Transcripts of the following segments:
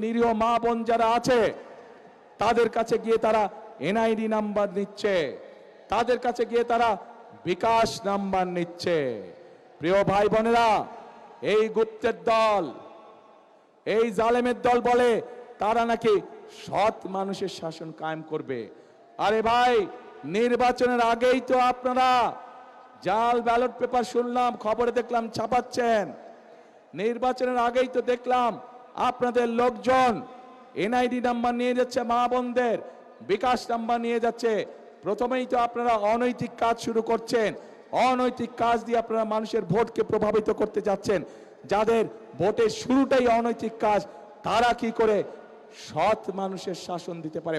নিরীহ মা বোন যারা আছে তাদের কাছে গিয়ে তারা এনআইডি নাম্বার নিচ্ছে, তাদের কাছে গিয়ে তারা বিকাশ নাম্বার নিচ্ছে। প্রিয় ভাই বোনেরা, এই গুপ্তের দল, এই জালেমের দল বলে তারা নাকি সৎ মানুষের শাসন কায়েম করবে। আরে ভাই, নির্বাচনের আগেই তো আপনারা জাল ব্যালট পেপার শুনলাম, খবরে দেখলাম ছাপাচ্ছেন। নির্বাচনের আগেই তো দেখলাম আপনাদের লোকজন এনআইডি নাম্বার নিয়ে যাচ্ছে, মা বোনদের বিকাশ নাম্বার নিয়ে যাচ্ছে। প্রথমেই তো আপনারা অনৈতিক কাজ শুরু করছেন, অনৈতিক কাজ দিয়ে আপনারা মানুষের ভোটকে প্রভাবিত করতে যাচ্ছেন। যাদের ভোটের শুরুটাই অনৈতিক কাজ, তারা কি করে সৎ মানুষের শাসন দিতে পারে?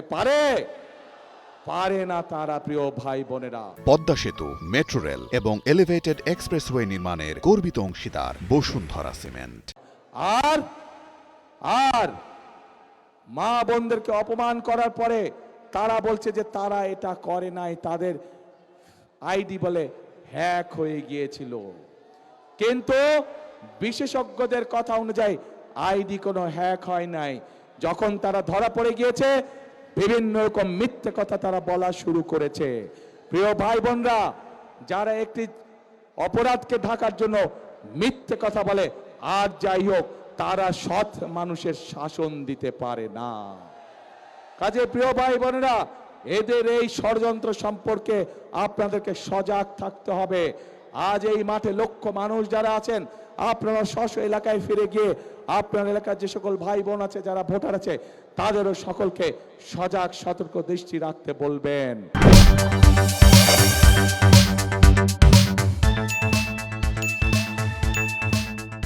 পারে না তারা। প্রিয় ভাই বোনেরা, পদ্মা সেতু, মেট্রো রেল এবং এলিভেটেড এক্সপ্রেসওয়ে নির্মাণের গর্বিত অংশীদার বসুন্ধরা সিমেন্ট। আর আর মা বোনদেরকে অপমান করার পরে তারা বলছে যে তারা এটা করে নাই, তাদের আইডি বলে হ্যাক হয়ে গিয়েছিল। কিন্তু বিশেষজ্ঞদের কথা অনুযায়ী আইডি কোনো হ্যাক হয় নাই। যখন তারা ধরা পড়ে গিয়েছে, বিভিন্ন রকম মিথ্যে কথা তারা বলা শুরু করেছে। প্রিয় ভাই বোনরা, যারা একটি অপরাধকে ঢাকার জন্য মিথ্যে কথা বলে, আর যাই হোক, তারা সৎ মানুষের শাসন দিতে পারে না। কাজে প্রিয় ভাই বোনেরা, এদের এই ষড়যন্ত্র সম্পর্কে আপনাদেরকে সজাগ থাকতে হবে। আজ এই মাঠে লক্ষ মানুষ যারা আছেন, আপনারা স্ব এলাকায় ফিরে গিয়ে আপনার এলাকার যে সকল ভাই বোন আছে, যারা ভোটার আছে, তাদেরও সকলকে সজাগ সতর্ক দৃষ্টি রাখতে বলবেন।